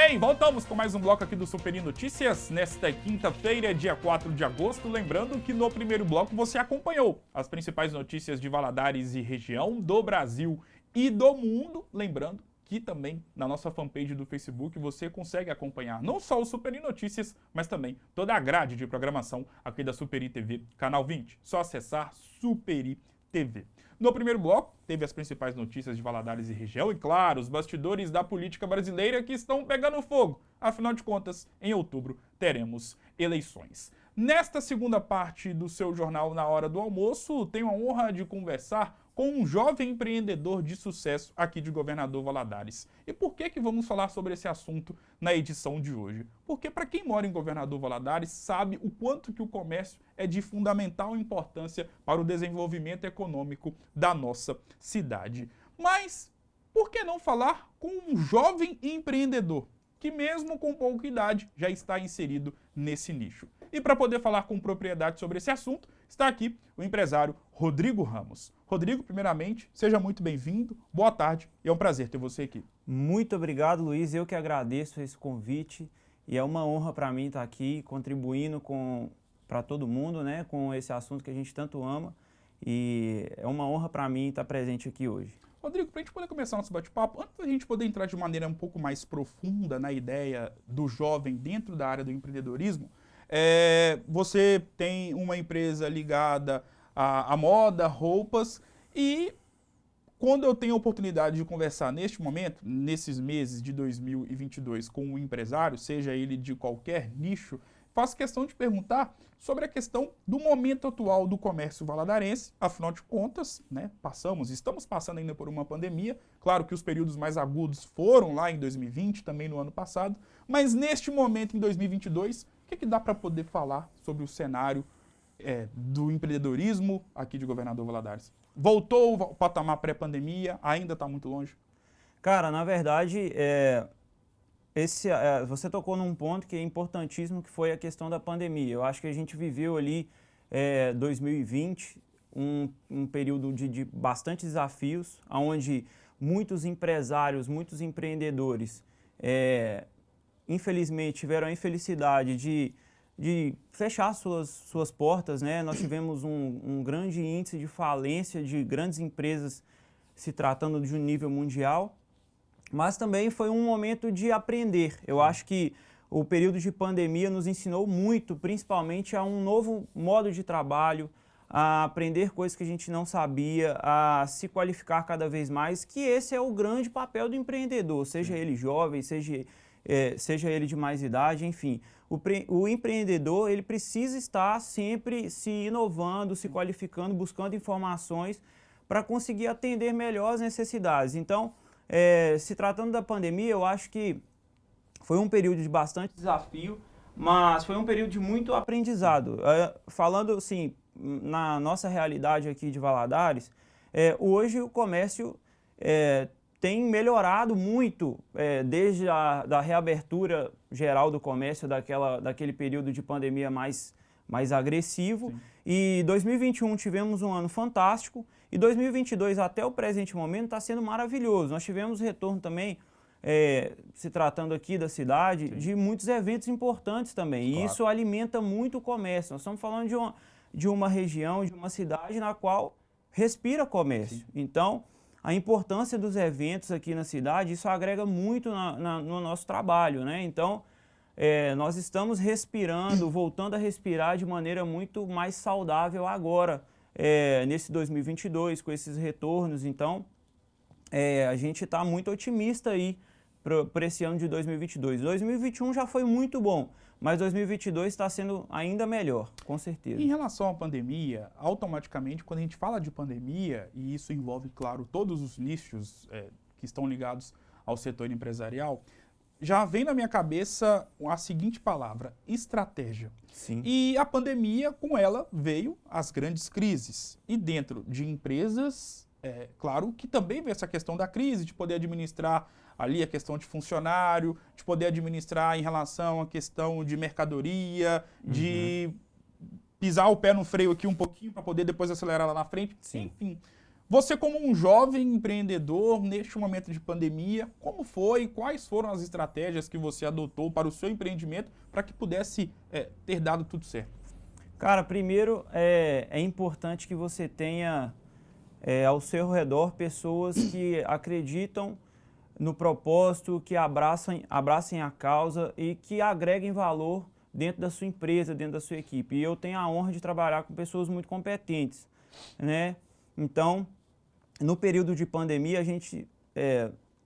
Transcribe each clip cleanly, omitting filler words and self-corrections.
bem, voltamos com mais um bloco aqui do Superi Notícias, nesta quinta-feira, dia 4 de agosto. Lembrando que no primeiro bloco você acompanhou as principais notícias de Valadares e região, do Brasil e do mundo. Lembrando que também na nossa fanpage do Facebook você consegue acompanhar não só o Superi Notícias, mas também toda a grade de programação aqui da Superi TV, canal 20. Só acessar Superi TV. No primeiro bloco, teve as principais notícias de Valadares e região e, claro, os bastidores da política brasileira que estão pegando fogo. Afinal de contas, em outubro teremos eleições. Nesta segunda parte do seu jornal Na Hora do Almoço, tenho a honra de conversar com um jovem empreendedor de sucesso aqui de Governador Valadares. E por que vamos falar sobre esse assunto na edição de hoje? Porque para quem mora em Governador Valadares sabe o quanto que o comércio é de fundamental importância para o desenvolvimento econômico da nossa cidade. Mas por que não falar com um jovem empreendedor que mesmo com pouca idade já está inserido nesse nicho? E para poder falar com propriedade sobre esse assunto, está aqui o empresário Rodrigo Ramos. Rodrigo, primeiramente, seja muito bem-vindo, boa tarde e é um prazer ter você aqui. Muito obrigado, Luiz, eu que agradeço esse convite e é uma honra para mim estar aqui contribuindo para todo mundo, né, com esse assunto que a gente tanto ama e é uma honra para mim estar presente aqui hoje. Rodrigo, para a gente poder começar nosso bate-papo, antes da gente poder entrar de maneira um pouco mais profunda na ideia do jovem dentro da área do empreendedorismo, você tem uma empresa ligada à moda, roupas, e quando eu tenho a oportunidade de conversar neste momento, nesses meses de 2022, com um empresário, seja ele de qualquer nicho, faço questão de perguntar sobre a questão do momento atual do comércio valadarense. Afinal de contas, né, estamos passando ainda por uma pandemia. Claro que os períodos mais agudos foram lá em 2020, também no ano passado, mas neste momento, em 2022, o que dá para poder falar sobre o cenário do empreendedorismo aqui de Governador Valadares? Voltou o patamar pré-pandemia? Ainda está muito longe? Cara, na verdade, você tocou num ponto que é importantíssimo, que foi a questão da pandemia. Eu acho que a gente viveu ali 2020, um período de bastante desafios, onde muitos empresários, muitos empreendedores, infelizmente, tiveram a infelicidade de fechar suas portas, né? Nós tivemos um grande índice de falência de grandes empresas se tratando de um nível mundial, mas também foi um momento de aprender. Eu acho que o período de pandemia nos ensinou muito, principalmente a um novo modo de trabalho, a aprender coisas que a gente não sabia, a se qualificar cada vez mais, que esse é o grande papel do empreendedor, seja ele jovem, seja ele de mais idade, enfim. O empreendedor, ele precisa estar sempre se inovando, se qualificando, buscando informações para conseguir atender melhor as necessidades. Então, se tratando da pandemia, eu acho que foi um período de bastante desafio, mas foi um período de muito aprendizado. Falando assim, na nossa realidade aqui de Valadares, hoje o comércio tem melhorado muito desde da reabertura geral do comércio, daquele período de pandemia mais agressivo. Sim. E 2021 tivemos um ano fantástico e 2022 até o presente momento está sendo maravilhoso. Nós tivemos retorno também, se tratando aqui da cidade, sim, de muitos eventos importantes também. Claro. E isso alimenta muito o comércio. Nós estamos falando de uma região, de uma cidade na qual respira comércio. Sim. Então, a importância dos eventos aqui na cidade, isso agrega muito no nosso trabalho, né? Então, nós estamos respirando, voltando a respirar de maneira muito mais saudável agora, nesse 2022, com esses retornos. Então, a gente está muito otimista aí para esse ano de 2022. 2021 já foi muito bom, mas 2022 está sendo ainda melhor, com certeza. Em relação à pandemia, automaticamente, quando a gente fala de pandemia, e isso envolve, claro, todos os nichos que estão ligados ao setor empresarial, já vem na minha cabeça a seguinte palavra: estratégia. Sim. E a pandemia, com ela, veio as grandes crises. E dentro de empresas, claro que também veio essa questão da crise, de poder administrar ali a questão de funcionário, de poder administrar em relação à questão de mercadoria, de pisar o pé no freio aqui um pouquinho para poder depois acelerar lá na frente. Sim. Enfim, Você como um jovem empreendedor, neste momento de pandemia, como foi? Quais foram as estratégias que você adotou para o seu empreendimento para que pudesse ter dado tudo certo? Cara, primeiro é importante que você tenha ao seu redor pessoas que acreditam no propósito, que abracem a causa e que agreguem valor dentro da sua empresa, dentro da sua equipe. E eu tenho a honra de trabalhar com pessoas muito competentes, né? Então, no período de pandemia,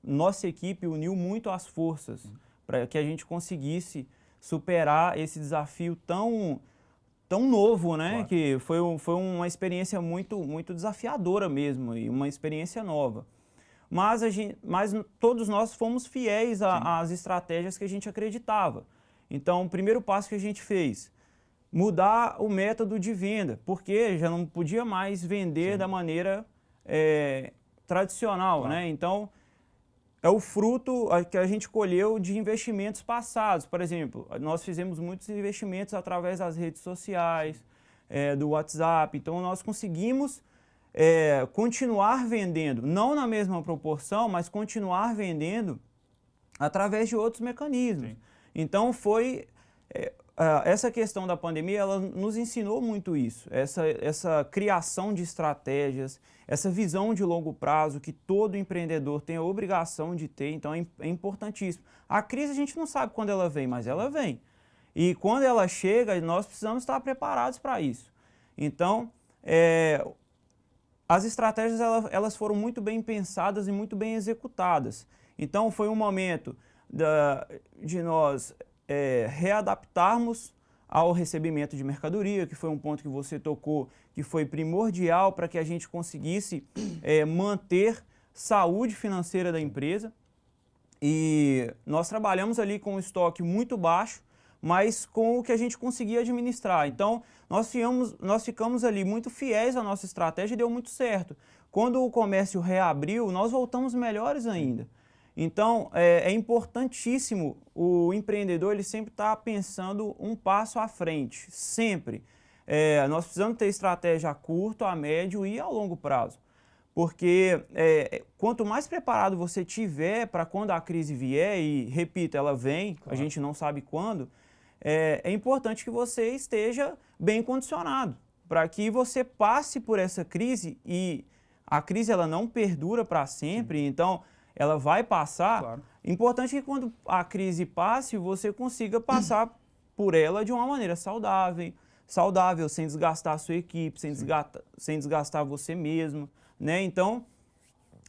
nossa equipe uniu muito as forças para que a gente conseguisse superar esse desafio tão novo, né? Claro. Que foi uma experiência muito desafiadora mesmo, e uma experiência nova. Mas todos nós fomos fiéis às estratégias que a gente acreditava. Então, o primeiro passo que a gente fez, mudar o método de venda, porque já não podia mais vender da maneira tradicional, Claro. né? Então, é o fruto que a gente colheu de investimentos passados. Por exemplo, nós fizemos muitos investimentos através das redes sociais, do WhatsApp. Então, nós conseguimos continuar vendendo, não na mesma proporção, mas continuar vendendo através de outros mecanismos. Sim. Então, essa questão da pandemia, ela nos ensinou muito isso, essa criação de estratégias, essa visão de longo prazo que todo empreendedor tem a obrigação de ter, então é importantíssimo. A crise a gente não sabe quando ela vem, mas ela vem. E quando ela chega, nós precisamos estar preparados para isso. Então, as estratégias elas foram muito bem pensadas e muito bem executadas. Então, foi um momento de nós readaptarmos ao recebimento de mercadoria, que foi um ponto que você tocou, que foi primordial para que a gente conseguisse manter saúde financeira da empresa. E nós trabalhamos ali com um estoque muito baixo, mas com o que a gente conseguia administrar. Então, nós ficamos ali muito fiéis à nossa estratégia e deu muito certo. Quando o comércio reabriu, nós voltamos melhores ainda. Então, é importantíssimo o empreendedor, ele sempre está pensando um passo à frente, sempre. Nós precisamos ter estratégia a curto, a médio e a longo prazo. Porque quanto mais preparado você tiver para quando a crise vier, e repito, ela vem, claro, a gente não sabe quando, é importante que você esteja bem condicionado, para que você passe por essa crise, e a crise ela não perdura para sempre. Sim. Então ela vai passar. Claro. Importante que quando a crise passe, você consiga passar por ela de uma maneira saudável, sem desgastar a sua equipe, sem desgastar você mesmo, né? Então,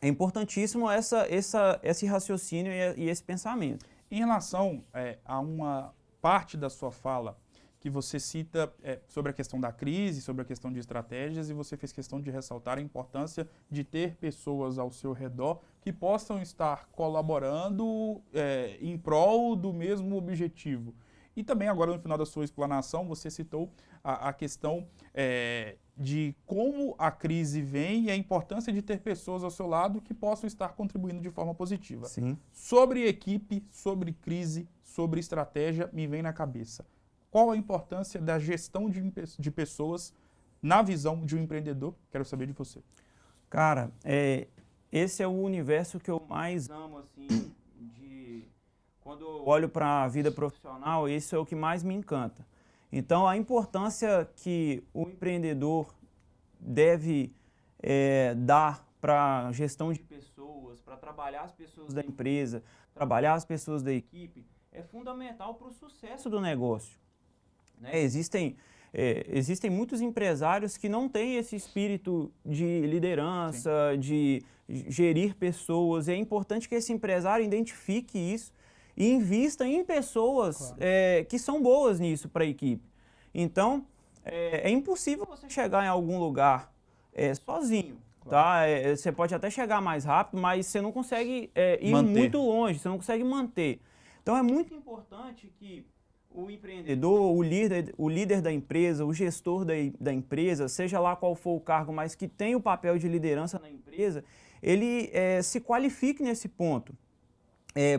é importantíssimo esse raciocínio e esse pensamento. Em relação a uma parte da sua fala que você cita sobre a questão da crise, sobre a questão de estratégias, e você fez questão de ressaltar a importância de ter pessoas ao seu redor que possam estar colaborando em prol do mesmo objetivo. E também agora no final da sua explanação você citou a questão de como a crise vem e a importância de ter pessoas ao seu lado que possam estar contribuindo de forma positiva. Sim. Sobre equipe, sobre crise, sobre estratégia, me vem na cabeça. Qual a importância da gestão de pessoas na visão de um empreendedor? Quero saber de você. Cara, esse é o universo que eu mais amo, assim, quando eu olho para a vida profissional, isso é o que mais me encanta. Então, a importância que o empreendedor deve dar para a gestão de pessoas, para trabalhar as pessoas da empresa, trabalhar as pessoas da equipe, é fundamental para o sucesso do negócio. Né? Existem muitos empresários que não têm esse espírito de liderança, sim, de gerir pessoas. É importante que esse empresário identifique isso e invista em pessoas, claro, que são boas nisso para a equipe. Então, é impossível você chegar em algum lugar sozinho. Claro. Tá? Você pode até chegar mais rápido, mas você não consegue ir muito longe, você não consegue manter. Então, é muito importante que o empreendedor, o líder da empresa, o gestor da empresa, seja lá qual for o cargo, mas que tem o papel de liderança na empresa, ele se qualifique nesse ponto.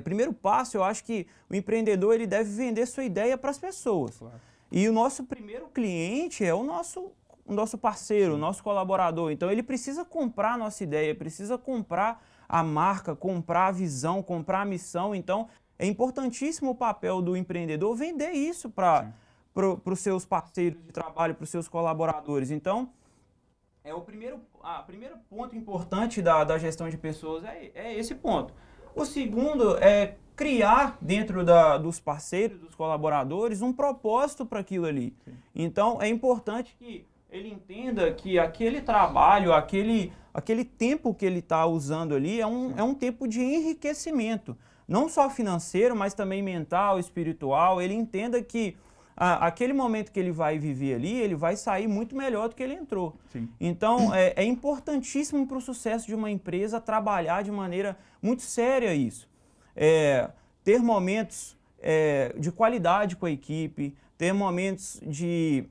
Primeiro passo, eu acho que o empreendedor ele deve vender sua ideia para as pessoas. Claro. E o nosso primeiro cliente é o nosso nosso parceiro, nosso colaborador. Então ele precisa comprar a nossa ideia, precisa comprar a marca, comprar a visão, comprar a missão. Então é importantíssimo o papel do empreendedor vender isso para os seus parceiros de trabalho, para os seus colaboradores. Então, o primeiro ponto importante da gestão de pessoas é esse ponto. O segundo é criar dentro dos parceiros, dos colaboradores, um propósito para aquilo ali. Sim. Então, é importante que ele entenda que aquele trabalho, aquele tempo que ele está usando ali é um tempo de enriquecimento. Não só financeiro, mas também mental, espiritual. Ele entenda que aquele momento que ele vai viver ali, ele vai sair muito melhor do que ele entrou. Sim. Então, é importantíssimo para o sucesso de uma empresa trabalhar de maneira muito séria isso. Ter momentos de qualidade com a equipe, ter momentos de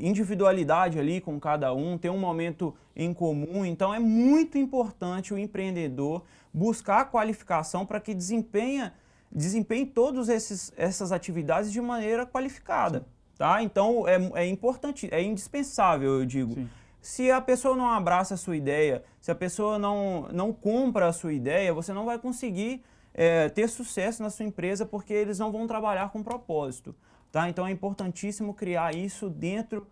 individualidade ali com cada um, ter um momento em comum. Então, é muito importante o empreendedor buscar a qualificação para que desempenhe todas essas atividades de maneira qualificada, tá? Então, é importante, é indispensável, eu digo. Sim. Se a pessoa não abraça a sua ideia, se a pessoa não compra a sua ideia, você não vai conseguir ter sucesso na sua empresa, porque eles não vão trabalhar com propósito, tá? Então, é importantíssimo criar isso dentro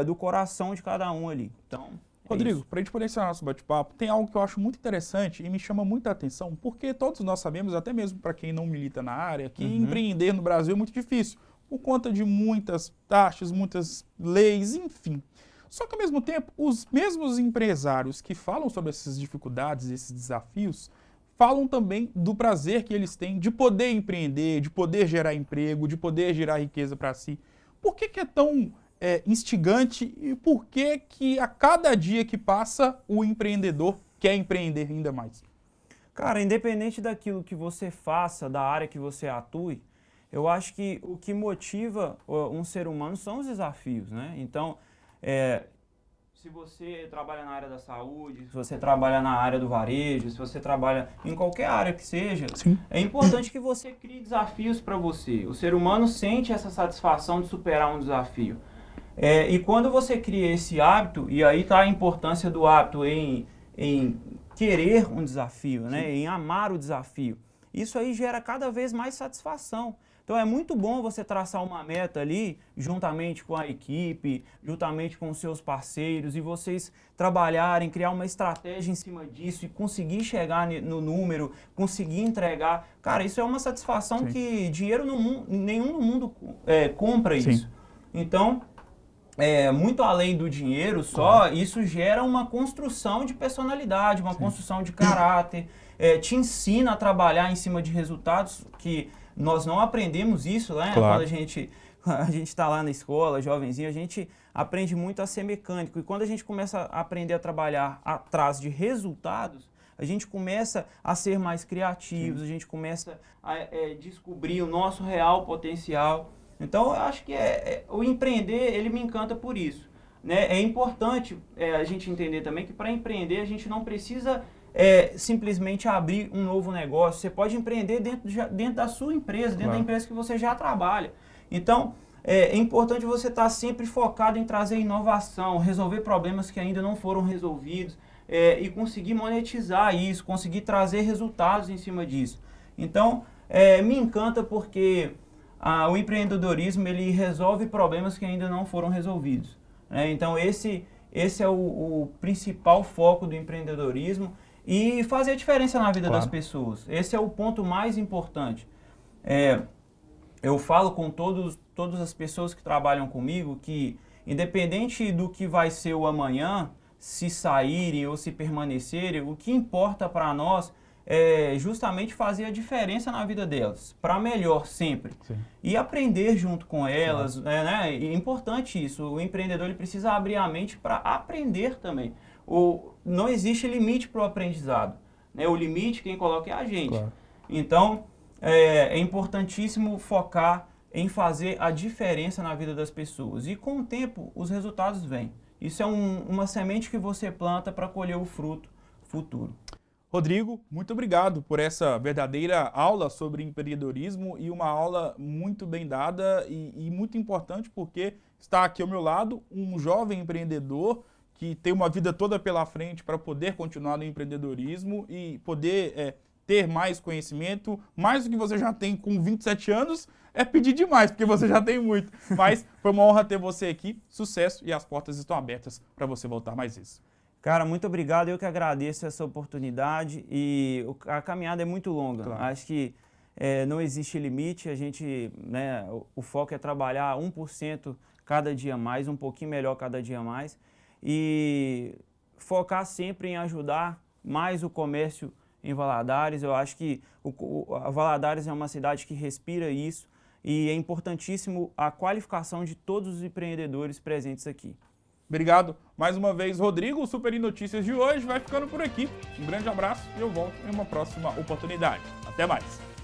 do coração de cada um ali. Então, Rodrigo, para a gente poder encerrar nosso bate-papo, tem algo que eu acho muito interessante e me chama muita atenção, porque todos nós sabemos, até mesmo para quem não milita na área, que empreender no Brasil é muito difícil, por conta de muitas taxas, muitas leis, enfim. Só que, ao mesmo tempo, os mesmos empresários que falam sobre essas dificuldades, esses desafios, falam também do prazer que eles têm de poder empreender, de poder gerar emprego, de poder gerar riqueza para si. Por que é tão instigante e por que a cada dia que passa o empreendedor quer empreender ainda mais? Cara, independente daquilo que você faça, da área que você atue, eu acho que o que motiva um ser humano são os desafios, né? Então, se você trabalha na área da saúde, se você trabalha na área do varejo, se você trabalha em qualquer área que seja, sim, é importante que você crie desafios para você. O ser humano sente essa satisfação de superar um desafio. E quando você cria esse hábito, e aí está a importância do hábito em querer um desafio, né? Em amar o desafio, isso aí gera cada vez mais satisfação. Então é muito bom você traçar uma meta ali, juntamente com a equipe, juntamente com os seus parceiros, e vocês trabalharem, criar uma estratégia em cima disso e conseguir chegar no número, conseguir entregar. Cara, isso é uma satisfação, sim, que dinheiro nenhum no mundo compra isso. Sim. Então, muito além do dinheiro só, isso gera uma construção de personalidade, uma, sim, construção de caráter, te ensina a trabalhar em cima de resultados que nós não aprendemos isso, né? Claro. Quando a gente está lá na escola, jovenzinho, a gente aprende muito a ser mecânico. E quando a gente começa a aprender a trabalhar atrás de resultados, a gente começa a ser mais criativos, sim, a gente começa a descobrir o nosso real potencial. Então, eu acho que o empreender, ele me encanta por isso, né? É importante a gente entender também que para empreender a gente não precisa simplesmente abrir um novo negócio. Você pode empreender dentro da sua empresa, dentro, claro, da empresa que você já trabalha. Então, é importante você estar sempre focado em trazer inovação, resolver problemas que ainda não foram resolvidos e conseguir monetizar isso, conseguir trazer resultados em cima disso. Então, me encanta porque o empreendedorismo, ele resolve problemas que ainda não foram resolvidos, né? Então, esse é o principal foco do empreendedorismo. E fazer a diferença na vida, claro, das pessoas. Esse é o ponto mais importante. Eu falo com todas as pessoas que trabalham comigo que, independente do que vai ser o amanhã, se saírem ou se permanecerem, o que importa para nós é justamente fazer a diferença na vida delas, para melhor sempre. Sim. E aprender junto com elas, né? É importante isso. O empreendedor, ele precisa abrir a mente para aprender também. Não existe limite para o aprendizado, né? O limite quem coloca é a gente. Claro. Então, é importantíssimo focar em fazer a diferença na vida das pessoas. E com o tempo, os resultados vêm. Isso é uma semente que você planta para colher o fruto futuro. Rodrigo, muito obrigado por essa verdadeira aula sobre empreendedorismo e uma aula muito bem dada e muito importante porque está aqui ao meu lado um jovem empreendedor que tem uma vida toda pela frente para poder continuar no empreendedorismo e poder ter mais conhecimento, mais do que você já tem com 27 anos, é pedir demais, porque você já tem muito. Mas foi uma honra ter você aqui, sucesso e as portas estão abertas para você voltar mais vezes. Cara, muito obrigado, eu que agradeço essa oportunidade e a caminhada é muito longa. Claro. Acho que não existe limite, a gente, né, o foco é trabalhar 1% cada dia mais, um pouquinho melhor cada dia mais e focar sempre em ajudar mais o comércio em Valadares. Eu acho que a Valadares é uma cidade que respira isso e é importantíssimo a qualificação de todos os empreendedores presentes aqui. Obrigado mais uma vez, Rodrigo. O Super Notícias de hoje vai ficando por aqui. Um grande abraço e eu volto em uma próxima oportunidade. Até mais!